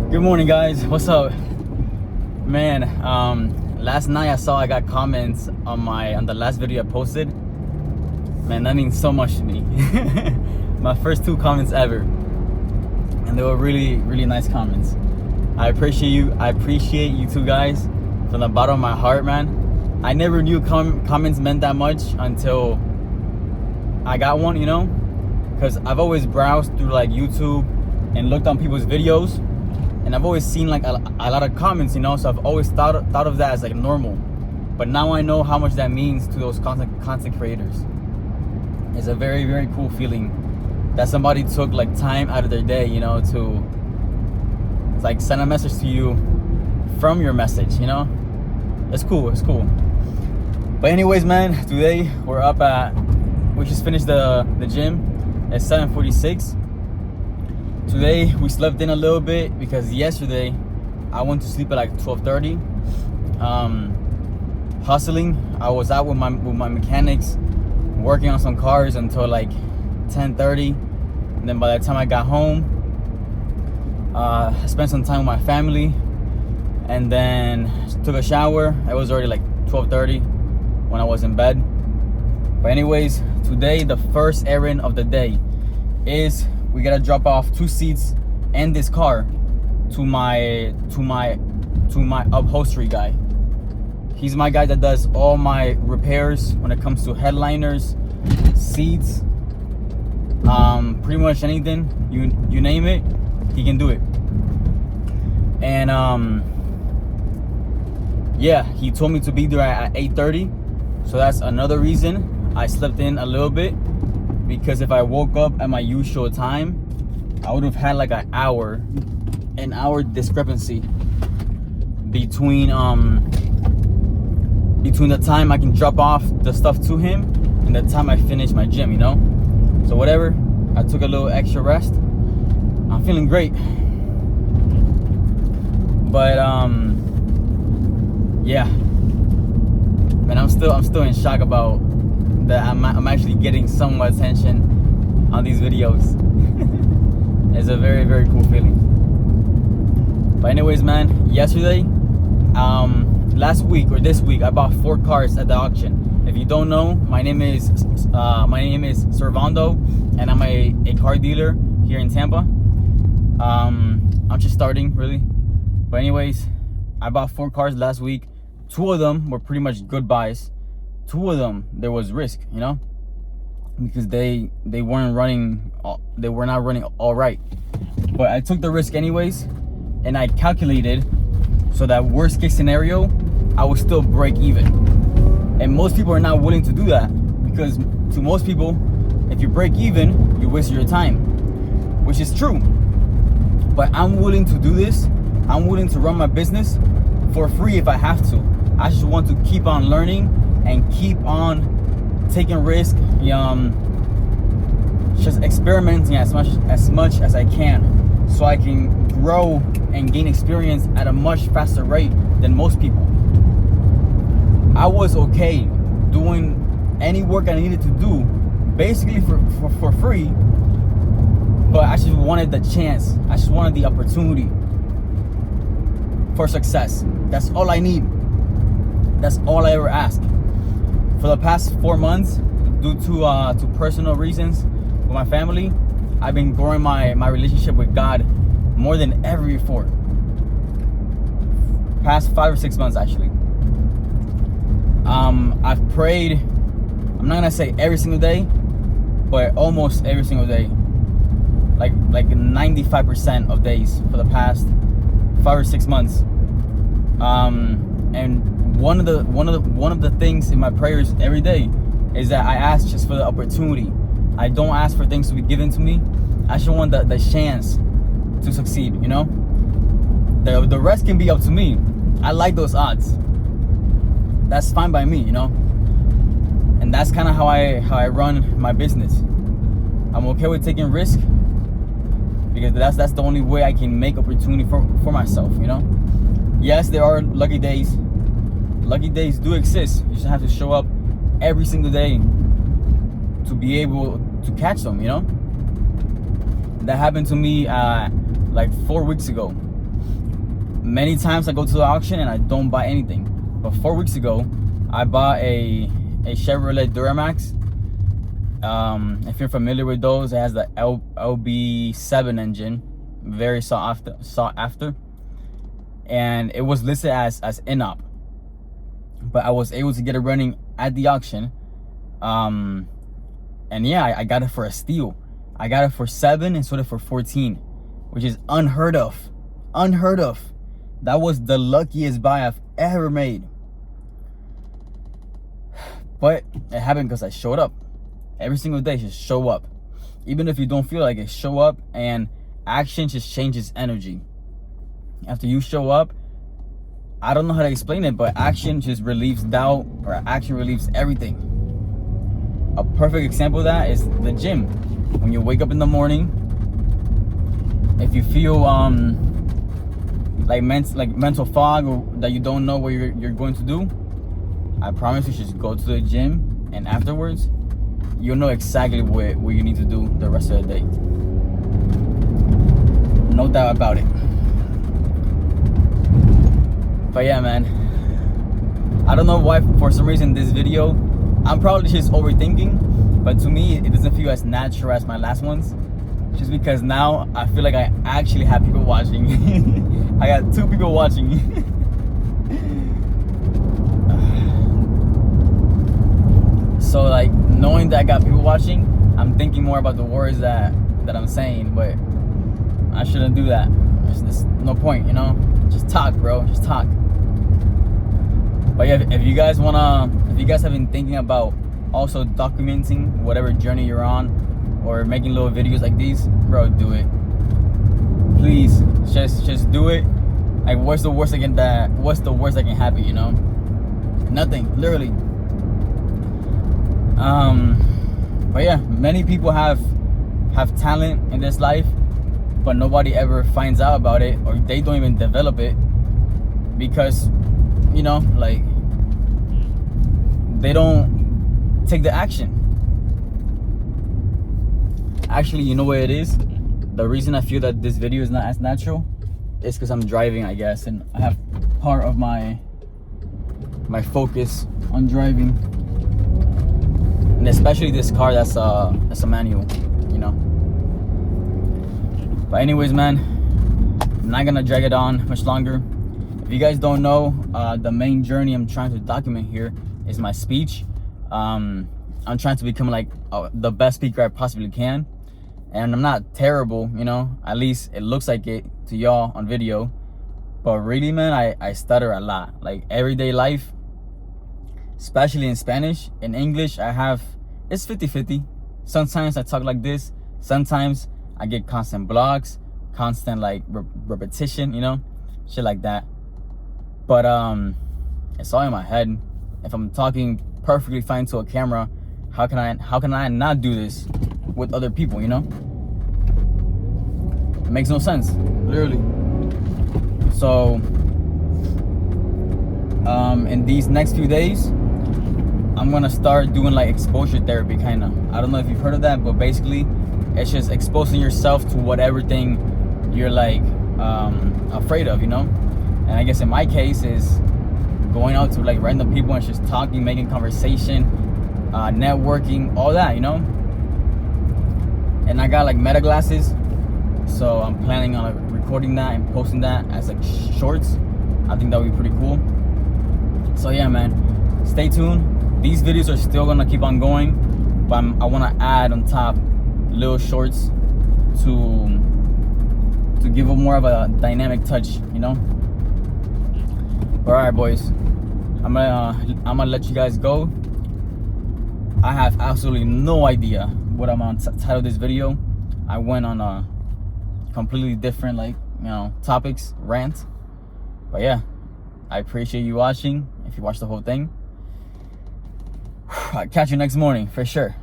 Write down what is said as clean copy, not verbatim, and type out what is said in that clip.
Good morning, guys. What's up, man? Last night I got comments on the last video I posted. Man, that means so much to me. My first 2 comments ever, and they were really nice comments. I appreciate you two guys from the bottom of my heart, man. I never knew comments meant that much until I got one, because I've always browsed through like YouTube and looked on people's videos, and I've always seen like a lot of comments, so I've always thought of that as like normal. But now I know how much that means to those content creators. It's a very cool feeling that somebody took like time out of their day, to like send a message to you from your message, It's cool. But anyways, man, today we just finished the gym at 7:46. Today we slept in a little bit because yesterday I went to sleep at like 12:30. Hustling. I was out with my mechanics, working on some cars until like 10:30. And then by the time I got home, I spent some time with my family, and then took a shower. It was already like 12:30 when I was in bed. But anyways, today the first errand of the day is we gotta drop off 2 seats and this car to my upholstery guy. He's my guy that does all my repairs when it comes to headliners, seats, pretty much anything you name it, he can do it. And yeah, he told me to be there at 8:30, so that's another reason I slept in a little bit, because if I woke up at my usual time, I would have had like an hour discrepancy between the time I can drop off the stuff to him and the time I finish my gym, So whatever, I took a little extra rest. I'm feeling great. But yeah, man, I'm still in shock about that. I'm actually getting somewhat attention on these videos. It's a very cool feeling. But anyways, man, yesterday, last week or this week, I bought 4 cars at the auction. If you don't know, my name is Servando, and I'm a car dealer here in Tampa. I'm just starting, really. But anyways, I bought 4 cars last week. 2 of them were pretty much good buys. 2 of them there was risk, because they weren't running. They were not running all right. But I took the risk anyways, and I calculated so that worst case scenario, I would still break even. And most people are not willing to do that, because to most people, if you break even, you waste your time, which is true. But I'm willing to do this. I'm willing to run my business for free if I have to. I just want to keep on learning and keep on taking risks, just experimenting as much as I can, so I can grow and gain experience at a much faster rate than most people. I was okay doing any work I needed to do basically for free, but I just wanted the chance. I just wanted the opportunity for success. That's all I need. That's all I ever ask. For the past 4 months, due to personal reasons with my family, I've been growing my relationship with God more than ever before. Past 5 or 6 months, actually. I've prayed, I'm not gonna say every single day, but almost every single day. Like 95% of days for the past 5 or 6 months. And one of the things in my prayers every day is that I ask just for the opportunity. I don't ask for things to be given to me. I just want the chance to succeed, The rest can be up to me. I like those odds. That's fine by me, And that's kind of how I run my business. I'm okay with taking risk, because that's the only way I can make opportunity for myself, Yes, there are lucky days. Lucky days do exist. You just have to show up every single day to be able to catch them, That happened to me like 4 weeks ago. many times I go to the auction and I don't buy anything. But 4 weeks ago, I bought a Chevrolet Duramax. If you're familiar with those, it has the LB7 engine, very sought after, and it was listed as in-op, but I was able to get it running at the auction. And yeah, I got it for a steal. I got it for 7 and sold it for 14, which is unheard of. That was the luckiest buy I've ever made. But it happened because I showed up. Every single day, just show up. Even if you don't feel like it, show up, and action just changes energy. After you show up, I don't know how to explain it, but action just relieves doubt, or action relieves everything. A perfect example of that is the gym. When you wake up in the morning, if you feel like mental fog, or that you don't know what you're going to do, I promise you, just go to the gym, and afterwards you'll know exactly what you need to do the rest of the day. No doubt about it. But yeah, man, I don't know why, for some reason, this video, I'm probably just overthinking, but to me it doesn't feel as natural as my last ones, just because now I feel like I actually have people watching. I got 2 people watching. So like, knowing that I got people watching, I'm thinking more about the words that I'm saying, but I shouldn't do that. There's no point, you know? Just talk, bro, just talk. But yeah, if you guys have been thinking about also documenting whatever journey you're on, or making little videos like these, bro, do it. Please, just do it. Like, what's the worst that can happen, you know? Nothing, literally. But yeah, many people have talent in this life, but nobody ever finds out about it, or they don't even develop it, because, you know, like, they don't take the action. Actually, you know what it is? The reason I feel that this video is not as natural is because I'm driving, I guess, and I have part of my focus on driving. And especially this car that's a manual, you know. But anyways, man, I'm not gonna drag it on much longer. If you guys don't know, the main journey I'm trying to document here is my speech. I'm trying to become like the best speaker I possibly can, and I'm not terrible, you know. At least it looks like it to y'all on video. But really, man, I stutter a lot. Like, everyday life, especially in Spanish. In English, it's 50-50. Sometimes I talk like this. Sometimes I get constant blocks, constant like repetition, you know, shit like that. But it's all in my head. If I'm talking perfectly fine to a camera, how can I not do this with other people, you know? It makes no sense, literally. So in these next few days, I'm gonna start doing like exposure therapy, kind of. I don't know if you've heard of that, but basically it's just exposing yourself to whatever thing you're like afraid of, you know. And I guess in my case is going out to like random people and just talking, making conversation, networking, all that, you know. And I got like Meta glasses, so I'm planning on like recording that and posting that as like shorts. I think that would be pretty cool. So yeah, man, stay tuned. These videos are still gonna keep on going, but I want to add on top little shorts to give it more of a dynamic touch, you know. But all right, boys, I'm gonna let you guys go. I have absolutely no idea what I'm gonna title this video. I went on a completely different, like, you know, topics, rant. But yeah, I appreciate you watching. If you watch the whole thing, I'll catch you next morning for sure.